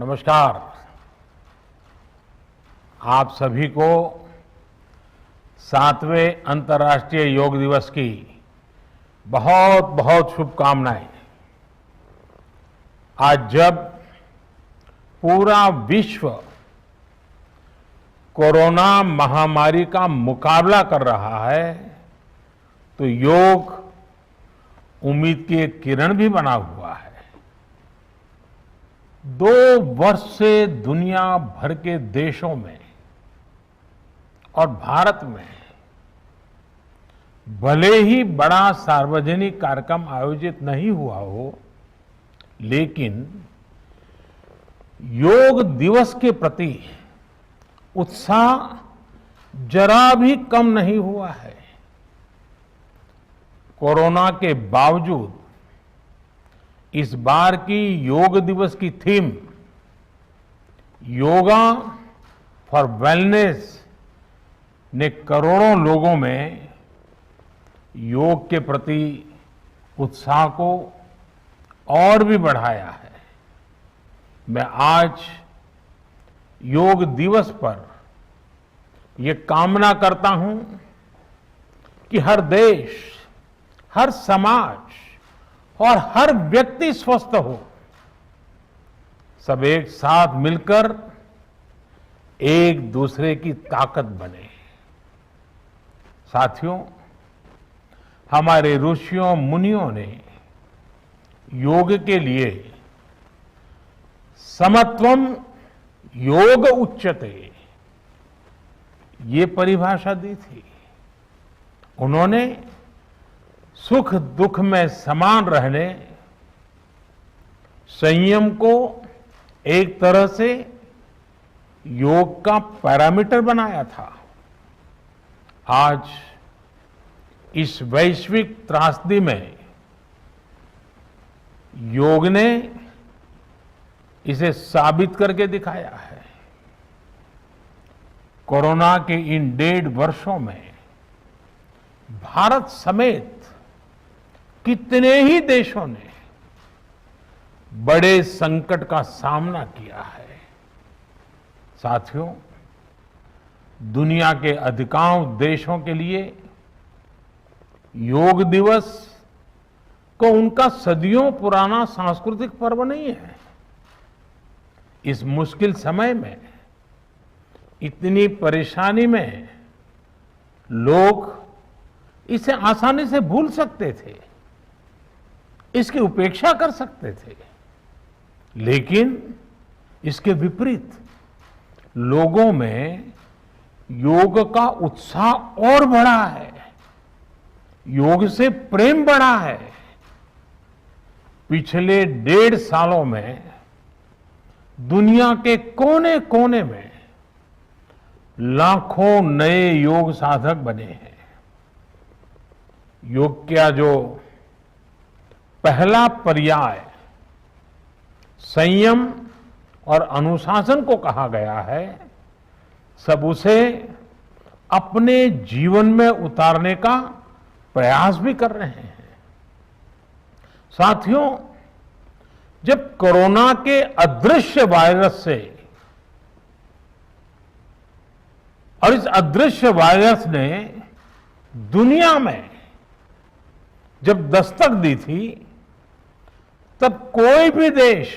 नमस्कार। आप सभी को 7वें अंतर्राष्ट्रीय योग दिवस की बहुत बहुत शुभकामनाएं। आज जब पूरा विश्व कोरोना महामारी का मुकाबला कर रहा है तो योग उम्मीद की एक किरण भी बना हुआ है। 2 वर्ष से दुनिया भर के देशों में और भारत में भले ही बड़ा सार्वजनिक कार्यक्रम आयोजित नहीं हुआ हो, लेकिन योग दिवस के प्रति उत्साह जरा भी कम नहीं हुआ है। कोरोना के बावजूद इस बार की योग दिवस की थीम योगा फॉर वेलनेस ने करोड़ों लोगों में योग के प्रति उत्साह को और भी बढ़ाया है। मैं आज योग दिवस पर ये कामना करता हूं कि हर देश, हर समाज और हर व्यक्ति स्वस्थ हो, सब एक साथ मिलकर एक दूसरे की ताकत बने। साथियों, हमारे ऋषियों मुनियों ने योग के लिए समत्वम योग उच्यते ये परिभाषा दी थी। उन्होंने सुख दुख में समान रहने, संयम को एक तरह से योग का पैरामीटर बनाया था। आज इस वैश्विक त्रासदी में योग ने इसे साबित करके दिखाया है। कोरोना के इन 1.5 वर्षों में भारत समेत कितने ही देशों ने बड़े संकट का सामना किया है। साथियों, दुनिया के अधिकांश देशों के लिए योग दिवस को उनका सदियों पुराना सांस्कृतिक पर्व नहीं है। इस मुश्किल समय में, इतनी परेशानी में लोग इसे आसानी से भूल सकते थे, इसकी उपेक्षा कर सकते थे, लेकिन इसके विपरीत लोगों में योग का उत्साह और बढ़ा है, योग से प्रेम बढ़ा है। पिछले 1.5 सालों में दुनिया के कोने कोने में लाखों नए योग साधक बने हैं। योग का जो पहला पर्याय संयम और अनुशासन को कहा गया है, सब उसे अपने जीवन में उतारने का प्रयास भी कर रहे हैं। साथियों, जब कोरोना के अदृश्य वायरस से और इस अदृश्य वायरस ने दुनिया में जब दस्तक दी थी, तब कोई भी देश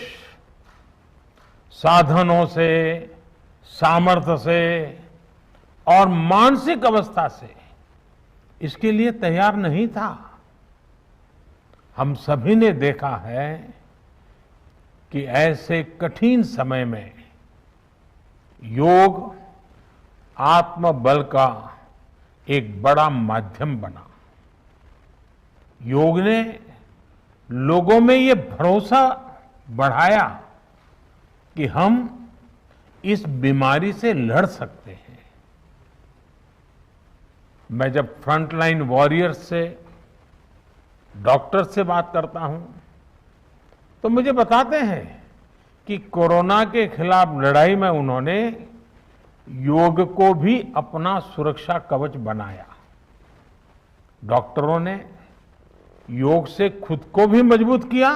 साधनों से, सामर्थ्य से और मानसिक अवस्था से इसके लिए तैयार नहीं था। हम सभी ने देखा है कि ऐसे कठिन समय में योग आत्मबल का एक बड़ा माध्यम बना। योग ने लोगों में ये भरोसा बढ़ाया कि हम इस बीमारी से लड़ सकते हैं। मैं जब फ्रंटलाइन वॉरियर्स से, डॉक्टर्स से बात करता हूं तो मुझे बताते हैं कि कोरोना के खिलाफ लड़ाई में उन्होंने योग को भी अपना सुरक्षा कवच बनाया। डॉक्टरों ने योग से खुद को भी मजबूत किया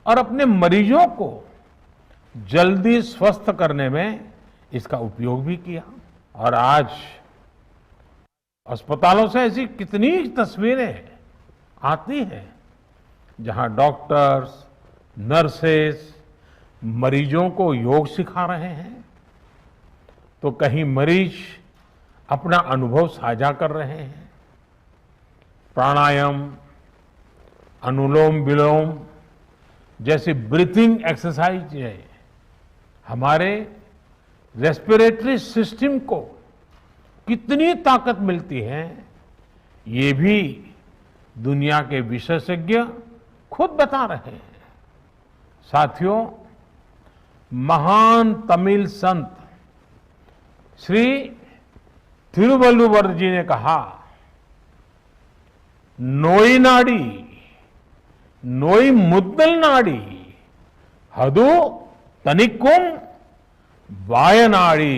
और अपने मरीजों को जल्दी स्वस्थ करने में इसका उपयोग भी किया। और आज अस्पतालों से ऐसी कितनी तस्वीरें आती हैं जहां डॉक्टर्स, नर्सेस मरीजों को योग सिखा रहे हैं, तो कहीं मरीज अपना अनुभव साझा कर रहे हैं। प्राणायाम, अनुलोम विलोम जैसी ब्रीथिंग एक्सरसाइज है हमारे रेस्पिरेटरी सिस्टम को कितनी ताकत मिलती है, ये भी दुनिया के विशेषज्ञ खुद बता रहे हैं। साथियों, महान तमिल संत श्री तिरुवल्लुवर जी ने कहा, नोई नाडी नोई मुद्दल नाडी हदु तनिक्कुम वायनाडी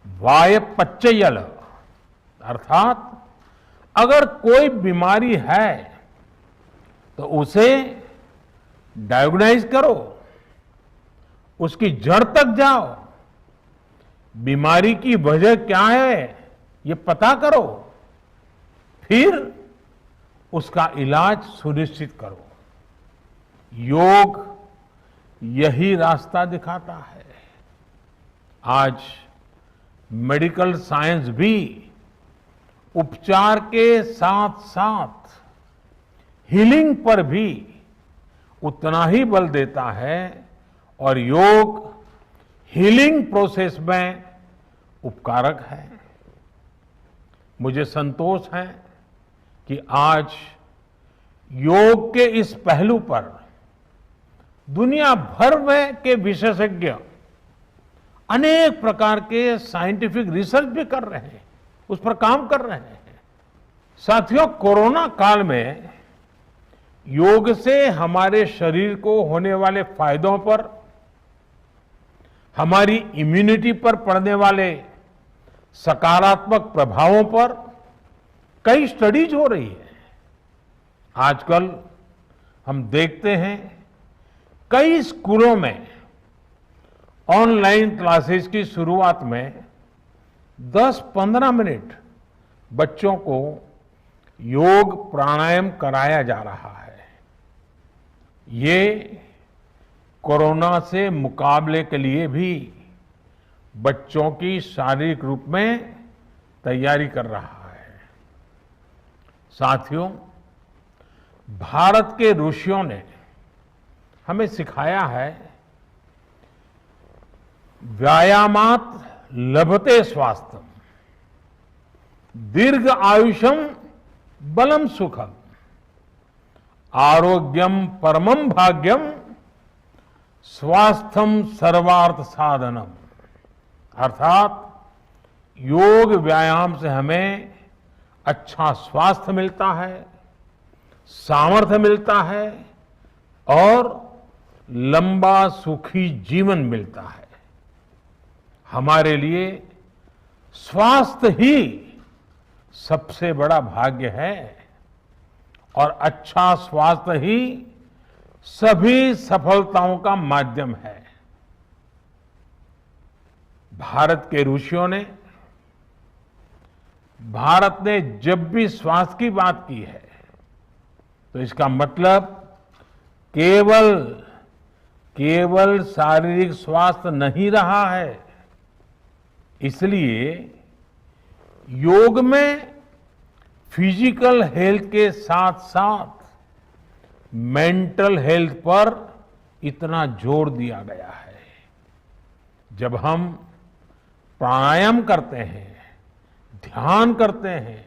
वाय पच्चयल। अर्थात अगर कोई बीमारी है तो उसे डायग्नाइज करो, उसकी जड़ तक जाओ, बीमारी की वजह क्या है ये पता करो, फिर उसका इलाज सुनिश्चित करो। योग यही रास्ता दिखाता है। आज मेडिकल साइंस भी उपचार के साथ साथ हीलिंग पर भी उतना ही बल देता है और योग हीलिंग प्रोसेस में उपकारक है। मुझे संतोष है कि आज योग के इस पहलू पर दुनिया भर में के विशेषज्ञ अनेक प्रकार के साइंटिफिक रिसर्च भी कर रहे हैं, उस पर काम कर रहे हैं। साथियों, कोरोना काल में योग से हमारे शरीर को होने वाले फायदों पर, हमारी इम्यूनिटी पर पड़ने वाले सकारात्मक प्रभावों पर कई स्टडीज हो रही है। आजकल हम देखते हैं कई स्कूलों में ऑनलाइन क्लासेस की शुरुआत में 10-15 मिनट बच्चों को योग प्राणायाम कराया जा रहा है। ये कोरोना से मुकाबले के लिए भी बच्चों की शारीरिक रूप में तैयारी कर रहा है। साथियों, भारत के ऋषियों ने हमें सिखाया है, व्यायामात लभते स्वास्थ्यम, दीर्घ आयुषम बलम सुखम, आरोग्यम परमम भाग्यम, स्वास्थ्यम सर्वार्थ साधनम। अर्थात योग व्यायाम से हमें अच्छा स्वास्थ्य मिलता है, सामर्थ्य मिलता है और लंबा सुखी जीवन मिलता है। हमारे लिए स्वास्थ्य ही सबसे बड़ा भाग्य है और अच्छा स्वास्थ्य ही सभी सफलताओं का माध्यम है। भारत के ऋषियों ने, भारत ने जब भी स्वास्थ्य की बात की है तो इसका मतलब केवल शारीरिक स्वास्थ्य नहीं रहा है। इसलिए योग में फिजिकल हेल्थ के साथ साथ मेंटल हेल्थ पर इतना जोर दिया गया है। जब हम प्राणायाम करते हैं, ध्यान करते हैं,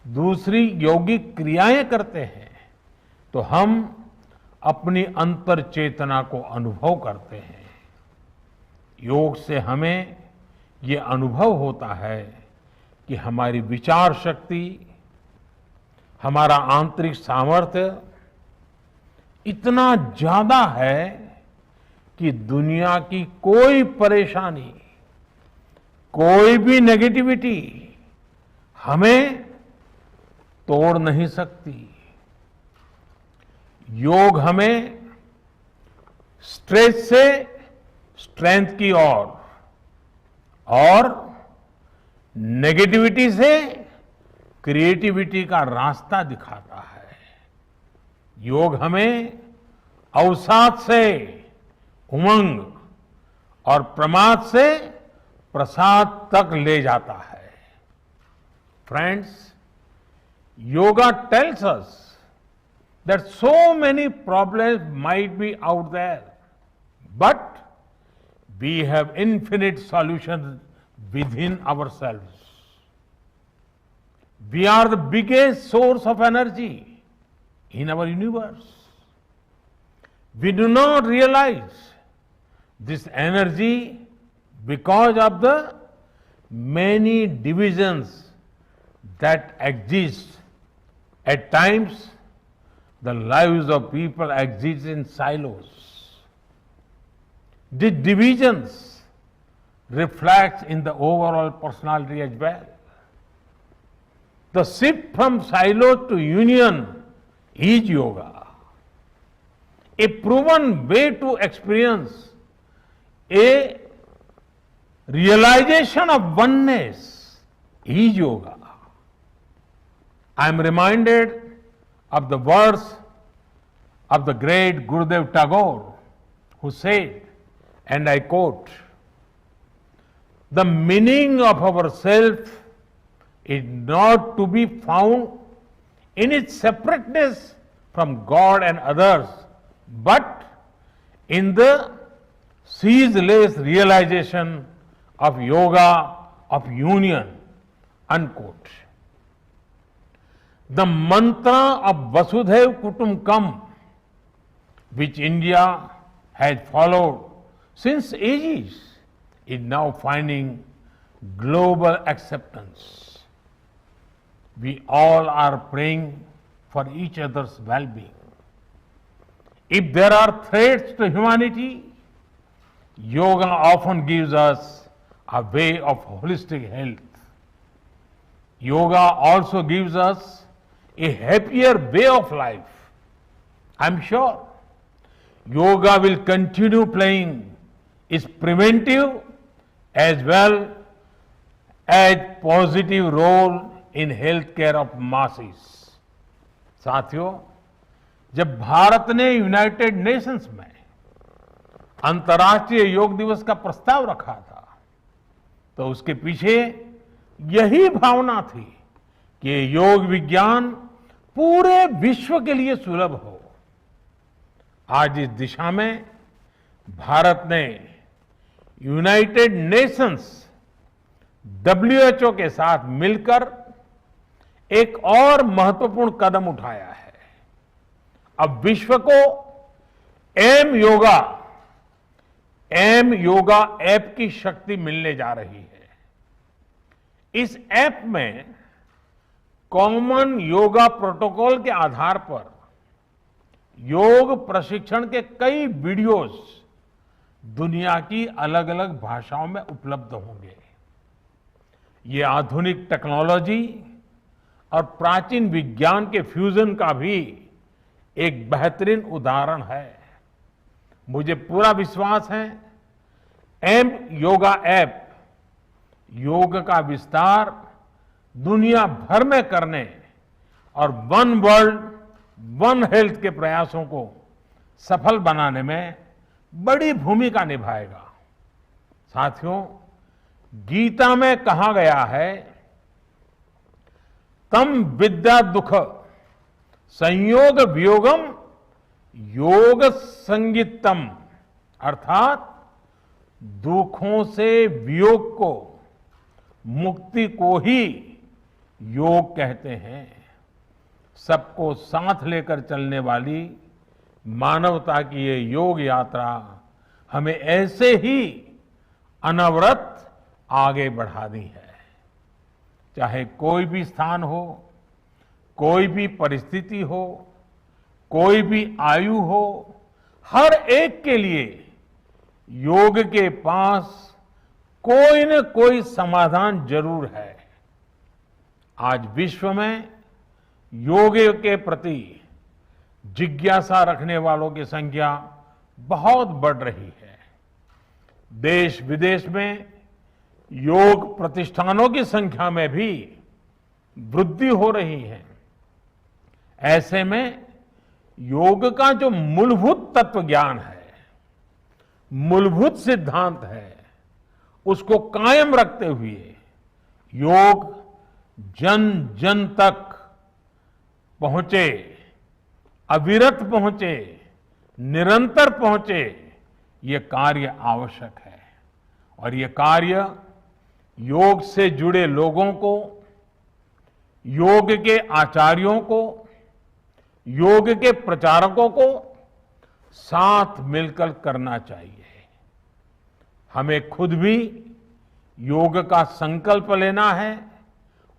दूसरी यौगिक क्रियाएं करते हैं, तो हम अपनी अंतर चेतना को अनुभव करते हैं। योग से हमें ये अनुभव होता है कि हमारी विचार शक्ति, हमारा आंतरिक सामर्थ्य इतना ज्यादा है कि दुनिया की कोई परेशानी, कोई भी नेगेटिविटी हमें तोड़ नहीं सकती। योग हमें स्ट्रेस से स्ट्रेंथ की ओर और नेगेटिविटी से क्रिएटिविटी का रास्ता दिखाता है। योग हमें अवसाद से उमंग और प्रमाद से प्रसाद तक ले जाता है। Friends, yoga tells us that so many problems might be out there, but we have infinite solutions within ourselves. We are the biggest source of energy in our universe. We do not realize this energy because of the many divisions that exist. At times, the lives of people exist in silos. These divisions reflect in the overall personality as well. The shift from silos to union is yoga. A proven way to experience a realization of oneness is yoga. I am reminded of the words of the great Gurudev Tagore, who said, and I quote, "The meaning of our self is not to be found in its separateness from God and others, but in the ceaseless realization of yoga of union," unquote. The mantra of Vasudhaiv Kutumbakam, which India has followed since ages, is now finding global acceptance. We all are praying for each other's well-being. If there are threats to humanity, yoga often gives us a way of holistic health. Yoga also gives us a happier way of life. I'm sure yoga will continue playing its preventive as well as positive role in healthcare of masses. साथियों, जब भारत ने United Nations में अंतर्राष्ट्रीय योग दिवस का प्रस्ताव रखा था, तो उसके पीछे यही भावना थी कि योग विज्ञान पूरे विश्व के लिए सुलभ हो। आज इस दिशा में भारत ने यूनाइटेड नेशंस WHO के साथ मिलकर एक और महत्वपूर्ण कदम उठाया है। अब विश्व को एम योगा ऐप की शक्ति मिलने जा रही है। इस ऐप में कॉमन योगा प्रोटोकॉल के आधार पर योग प्रशिक्षण के कई वीडियोस दुनिया की अलग अलग भाषाओं में उपलब्ध होंगे। ये आधुनिक टेक्नोलॉजी और प्राचीन विज्ञान के फ्यूजन का भी एक बेहतरीन उदाहरण है। मुझे पूरा विश्वास है एम योगा ऐप योग का विस्तार दुनिया भर में करने और वन वर्ल्ड वन हेल्थ के प्रयासों को सफल बनाने में बड़ी भूमिका निभाएगा। साथियों, गीता में कहा गया है, तम विद्या दुख संयोग वियोगम योग संगीतम, अर्थात दुखों से वियोग को, मुक्ति को ही योग कहते हैं। सबको साथ लेकर चलने वाली मानवता की ये योग यात्रा हमें ऐसे ही अनवरत आगे बढ़ानी है। चाहे कोई भी स्थान हो, कोई भी परिस्थिति हो, कोई भी आयु हो, हर एक के लिए योग के पास कोई न कोई समाधान जरूर है। आज विश्व में योग के प्रति जिज्ञासा रखने वालों की संख्या बहुत बढ़ रही है। देश विदेश में योग प्रतिष्ठानों की संख्या में भी वृद्धि हो रही है। ऐसे में योग का जो मूलभूत तत्व ज्ञान है, मूलभूत सिद्धांत है, उसको कायम रखते हुए योग जन जन तक पहुंचे, अविरत पहुंचे, निरंतर पहुंचे, ये कार्य आवश्यक है। और ये कार्य योग से जुड़े लोगों को, योग के आचार्यों को, योग के प्रचारकों को साथ मिलकर करना चाहिए। हमें खुद भी योग का संकल्प लेना है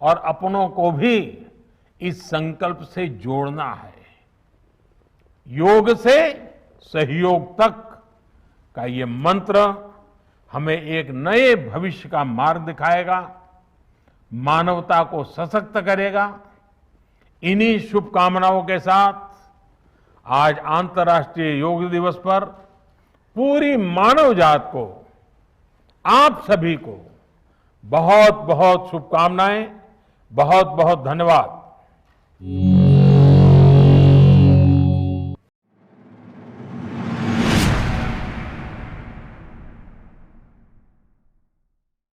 और अपनों को भी इस संकल्प से जोड़ना है। योग से सहयोग तक का ये मंत्र हमें एक नए भविष्य का मार्ग दिखाएगा, मानवता को सशक्त करेगा। इन्हीं शुभकामनाओं के साथ आज अंतर्राष्ट्रीय योग दिवस पर पूरी मानव जात को, आप सभी को बहुत बहुत शुभकामनाएं, बहुत बहुत धन्यवाद।